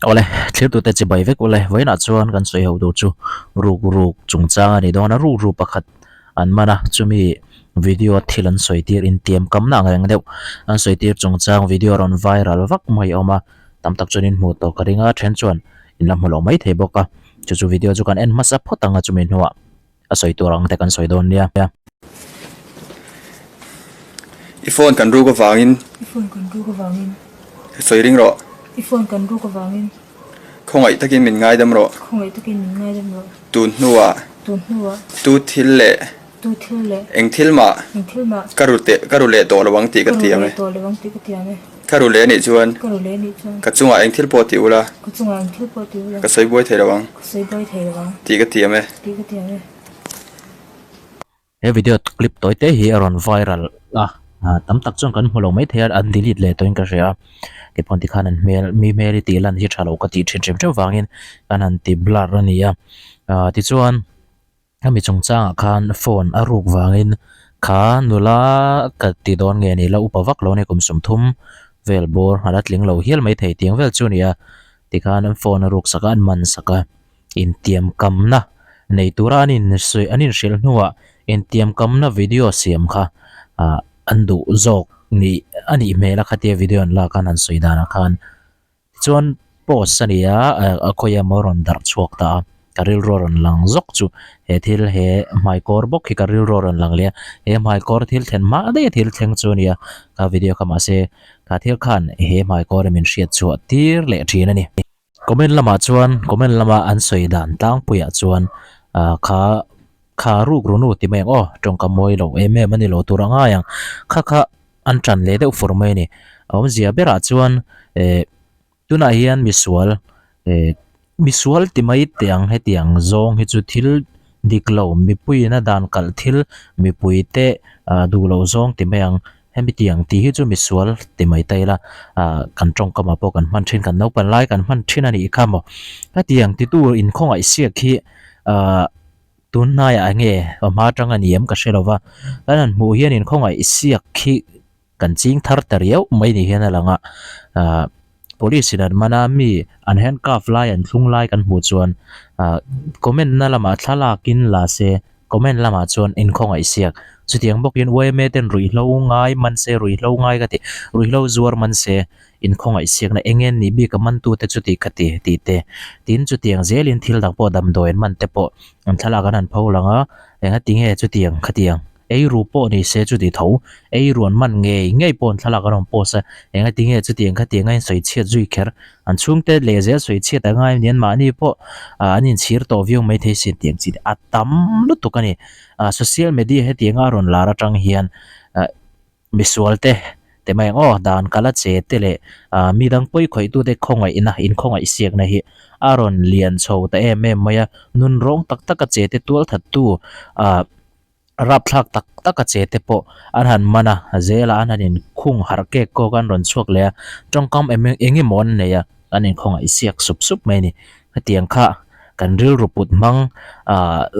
ole thlir tu te chi bai vek ole voina chuan kan soi ho do chu ruk chungchang ani dona ru pakhat an mana chumi video thilan soi tir in tiam kam na ngang deuh an soi tir chungchang video ron viral vak mai oma tam tak chunin mu to karinga then chuan in lam holo mai thei boka chu video chu kan en masa photanga chumi nuwa a soi turang te kan soi don nia iPhone kan ru ko wangin iPhone kan ru ko wangin soi ring ro iPhone kan ru ko wangin khongai takin min ngai dam ro khongai takin min ngai dam ro tun nuwa tu thil le eng thil ma karule to lawang ti ka tiame karule ni chuan ka chunga eng thil po ti ula ka soi boi thei lawang ti ka tiame he video clip toy te hi aron viral tam tak chong kan holo mai the an delete le toin ka ria ke pon ti khan an mi meri ti lan hi thalo ka ti thin thin wangin kan an ti blur ania ti chuan ami chungchang khan phone aruk wangin kha nula ka ti don nge ni la upawak lo ne kum sum thum vel bor halat ling lo hial mai thei tiang vel chu nia ti khan an phone aruk saka an man saka in tiam kam na nei turanin sui anin shil nuwa in tiam kam na video siam kha andu zok ni ani mela khatia video an la kan an soidana khan chuan post ania a khoya moron dar chuak ta karil roron lang zok chu he thil he mai kor bok hi karil roron lang le he mai kor thil then ma de thil thleng chu nia ka video kama se ka thil khan he mai kor min hriat chu tir le thin ani comment lama an soidan tang puya chuan kha ruk runu ti meng tong ka moi lo mani lo turanga yang kha an tran le deuh for mai ni awm zia bera chuan tuna hian misual ti mai tiang he tiang zong hi chu thil diklo mi pui na dan kal thil mi pui te du lo zong ti meng hemi tiang ti hi chu misual ti mai taila kan tong kama po kan man thin kan no pan lai kan man thin ani khamo ka tiang ti tu in khong ai siak hi tun na ya nge ma tang ani em ka shelowa kan mu hian in khong ai siak khi kan ching thar tariau mai ni hian alanga police in mana mi an handcuff lai an thlung lai kan mu chuan comment na lama thlalakin la se comment lama chuan in khong ai siak chutiang bokin we me ten rui hlo ngai man se rui hlo ngai ka ti rui hlo zuar man se in khong ai siak na engen ni bi ka man tu te chuti khati ti te tin chutiang zelin thil dak po dam doin man te po an thala kan an phulanga enga tinge chutiang khatiang ei rupo ni se chu di tho ei ruan man ngei pon thala ka rom po sa enga tinge chu tiang kha tianga in soi chhe zui kher an chung te le zel soi chhe ta ngai nian ma ni po anin chhir to viu mai the sin tiang chi atam lu tu kani social media he tianga ron lara tang hian visual te mai dan kala che te le mi dang poi khoi tu te khongai ina in khongai siak na hi aron lian chho ta maya nun rong tak tak che te tual that tu rap thak tak che te po an han mana zela an in khung har ke ko kan ron chuak le tong kam engi mon ne ya anin khong ai siak sup mai ni hatiang kha kan ril ruput mang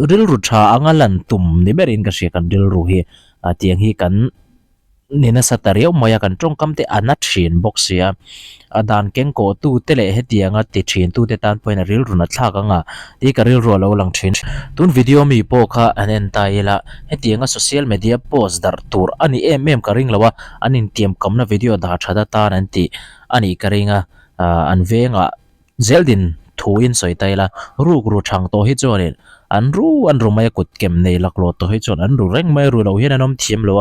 ril ru tha angalan tum ni berin ka she kan ril ru hi tiang hi kan nina satariau maya kan tong kam te anat thin boxia adan keng ko tu te le hetianga ti thin tu te tan poina ril runa thla ka nga ti ka ril ro lo lang thin tun video mi po kha anen taila hetianga social media post dar tur ani ka ring lawa anin tiam kamna video da thada tan anti ani ka ringa an venga zeldin thuin soi taila ruk ru thang to hi chonin an ru mai kut kem nei laklo to hi chon an ru reng mai ru lo hian anom thiam lo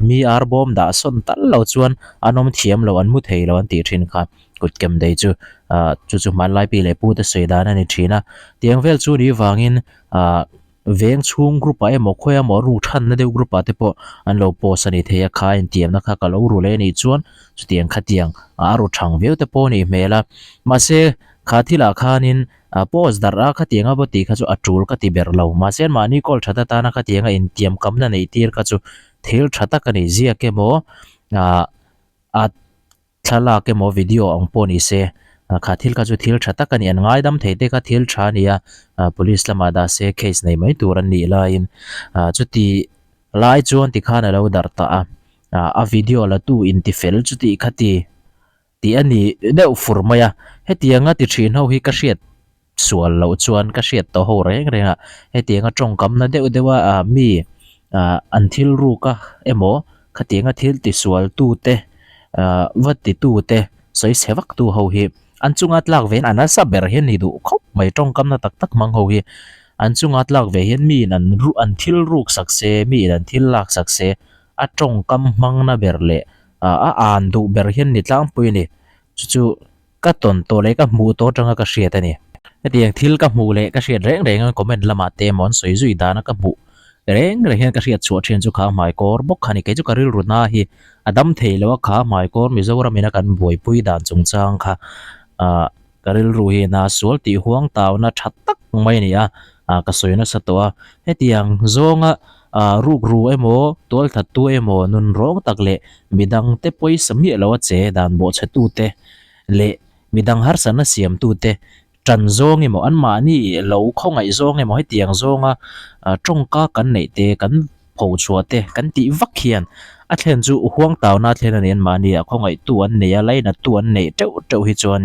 mi ar bom da son tal lo chuan anom thiam lo an mu thei lo an ti thin kha kut kem dei chu man lai pi le pu te sei dan ani thina tiang vel chu ni wangin veng chung group a emo khoya mo ru than na deu group a te po an lo po sani theya kha in tiam na kha ka lo ru le ni chuan chu tiang kha tiang ru thang veu te po ni mela ma se kha thila khanin post dara kha tianga bo ti kha chu atul ka ti ber lo ma sen mani kol thata ta na kha tianga in tiam kam na nei tir ka chu thil thata ka nei zia ke mo a thala ke mo video ong po ni se kha thil ka chu thil thata ka ni an ngai dam theite ka thil tha nia police lama da se case nei mai turan ni la in chu ti lai chuan ti khana lo dar ta a video la tu in ti fel chu ti khati ti ani deuh fur maya he tianga ti thin ho hi ka hriat sual lo chuan ka hriat to ho reng renga he tianga tong kam na deuh dewa mi an thil ru ka emo khatianga thil ti sual tu te wat ti tu te soi sewak tu ho hi an chunga tlak ven ana sa ber hian ni du khop mai tong kam na tak tak mang ho hi an chunga tlak ve hian mi an thil ruk sakse mi an thil lak sakse a tong kam mang na ber le an du ber hian ni tlang pui ni chu ka ton to le ka mu to tanga ka hriat ani tiang thil ka mu le ka hriat reng reng comment lama te mon soi zui dana ka mu reng reng hian ka hriat chu then chu kha mai kor bok khani ke chu karil runa hi adam theilo kha mai kor mizoram ina kan boi pui dan chung chang kha karil ru hi na sual ti huang taw na that tak mai ni ka soina satwa he tiang zonga ruk ru emo tol that tu emo nun rong tak le midang te poi sami lo che dan bo che tu te le midang har sana siam tu te tran zong emo an ma ni lo khongai zong emo he tiang zonga tongka kan nei te kan pho chua te kan ti vak hian a thlen chu huang taw na thlen an en ma ni a khongai tu an nei a lai na tu an nei teu teu hi chuan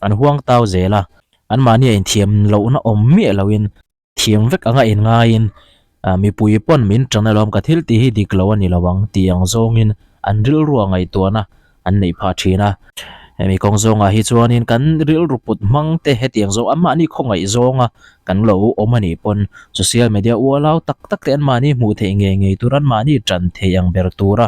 an huang taw zela an ma ni in thiam lo na om mi lo in thiam vek anga in nga in mi pui pon min tang na lom ka thil ti hi dik lo ani lawang tiang zong in an ril ruangai to na an nei pha thina mi kong zonga hi chuanin kan ril ruput mang te he tiang zo amma ni khongai zonga kan lo omani pon social media walau tak tak te an mani mu the nge turan mani tran the yang ber tura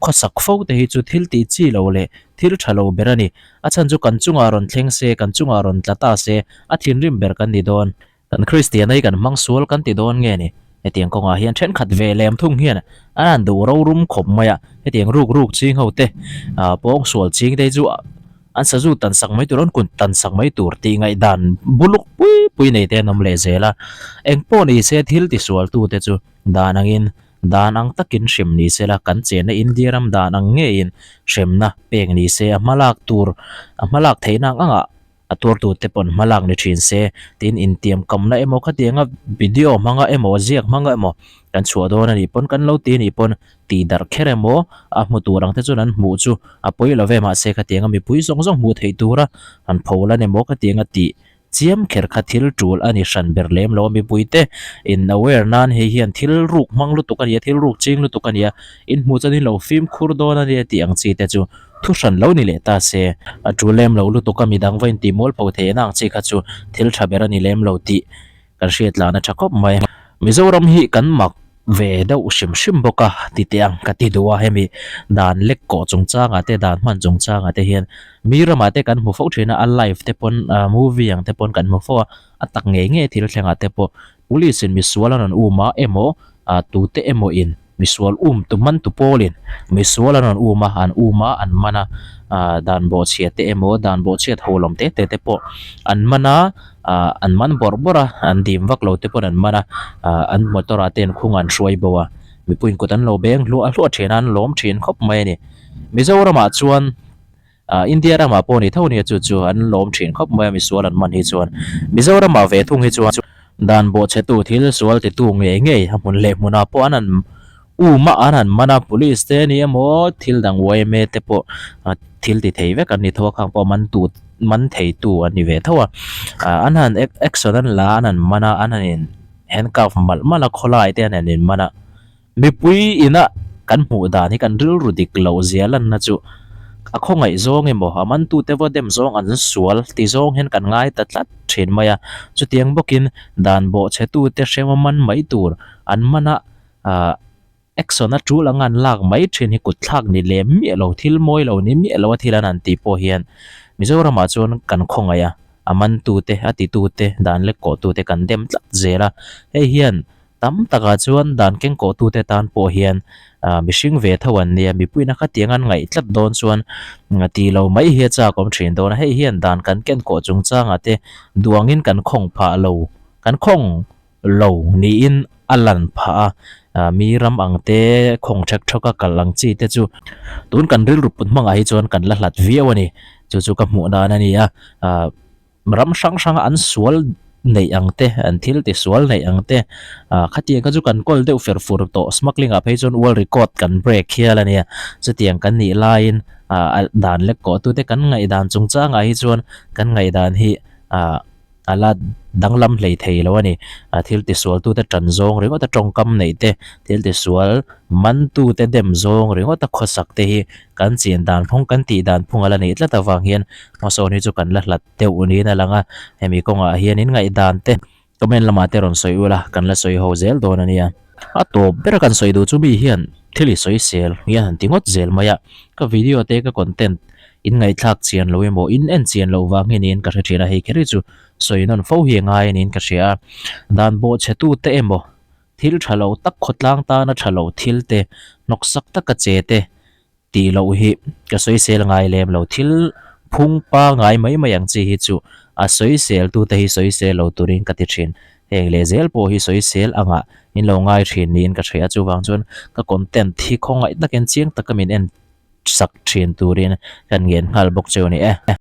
khosak fo te hi chu thil ti chi lo le thil thalo berani achan chu kan chunga ron thleng se kan chunga ron tlata se a thin rim ber kan ni don kan christian ai kan mang sual kan ti don nge ni he tiang konga hian then khat ve lem thung hian an du ro rum khom maya he tiang ruk ching ho te pong sual ching te chu an sa zu tan sak mai turon kun tan sak mai tur ti ngai dan buluk pui nei te nom le zela eng po ni se thil ti sual tu te chu danangin danang takin shim ni sela kan chena india ram danang nge in shemna peng ni se amalak tur amalak theina anga atur tu te pon malak ni thin se tin in tiam kamna emo khatianga video manga emo ziak manga emo kan chua don ani pon kan lo ti ni pon ti dar khere mo a mu turang te chunan mu chu a poi lo ve ma se khatianga mi pui zong zong mu thei tura an phola ne mo khatianga ti chiam kher khathil tul ani shan berlem lo mi puite in aware nan he hian thil ruk manglu tukan ya thil ruk ching lu tukan ya in mu chani lo film khur do na ri ti ang chi te chu thu shan lo ni le ta se a tulem lo lu tukami dang vain ti mol pho the nang chi kha chu thil thabera ni lem lo ti kan hriat la na thakop mai mizoram hi kan mak ve deuh shim boka ti tiang ka ti duwa hemi dan lek ko chung changa te dan man chung changa te hian mirama te kan mu fo thina a live te pon movie ang te pon kan mu fo atak nge thil thlenga te po police in miswalan an uma emo tu te emo in miswal tu man tu polin miswalan an uma an mana dan bo chiat te emo dan bo chiat holom te po an mana an man borbora an dim vak lo te pon an mana an motora ten khungan shuai bowa mi puin ko tan lo beng lu a lu thenan lom thin khop mai ni mizorama chuan india rama poni thoni chu an lom thin khop mai mi sual an man hi chuan mizorama ve thung hi chuan dan bo che tu thil sual te tu nge hamun le muna po anan uma anan mana police te ni emo thil dang wai me te po thil ti thei ve kan ni tho khang po man thei tu ani ve thawa anan action an la anan mana anan in handcuff mala kholai te anan in mana mi pui ina kan mu da ni kan ril rudik lo zialan na chu a khongai zong emo aman tu te vodem zong an sual ti zong hen kan ngai tatlat thin maya chu tiang bokin dan bo che tu te shema man mai tur an mana action a tul angan lak mai thin hi kut thak ni le mi lo thil moi lo ni mi lo thilan an ti po hian mizoram a chon kan khongaya aman tu te ati tu te dan le ko tu te kan dem tlat zela he hian tam taka chuan dan keng ko tu te tan po hian mishing ve thawan nia mi puina kha tiangan ngai tlat don chuan ti lo mai hi cha kom thin don he hian dan kan ken ko chung changa te duangin kan khong pha lo kan khong lo ni in alan pha mi ram ang te khong thak thoka kalang chi te chu tun kan ril ruput mang ai chuan kan la hlat viawani chu ka mu na ni ram sang an sual nei ang te an thil ti sual nei ang te khati ka chu kan kol deuh fer fur to smuggling a phei chon wall record kan break hial ania chutiang kan ni line dan lek ko tu te kan ngai dan chung cha ngai chuan kan ngai dan hi ala danglam hlei thei lo ani thil ti sual tu te tran zong ringo ta tongkam nei te thil ti sual man tu te dem zong ringo ta khosak te hi kan chin dan phong kan ti dan phung ala nei tla ta wang hian maso ni chu kan la hlat teu ni na langa hemi konga hian in ngai dan te comment lama te ron soi ula kan la soi ho zel don ania a to ber kan soi du chu bi hian thili soi sel hian tingot zel maya ka video te ka content in ngai thak chian lo emo in en chian lo wang in ka thina hei kheri chu soi non fo hi ngai in ka thia dan bo che tu te emo thil thalo tak khotlang ta na thalo thil te noksak tak ka che te ti lo hi ka soi sel ngai lem lo thil phung pa ngai mai mayang chi hi chu a soi sel tu te hi soi sel lo turin ka ti thin heng le zel po hi soi sel anga in lo ngai thin nin ka thia chu wang chun ka content thi khongai taken chiang takamin en sak thin turin kan ngen hal bok cheu ni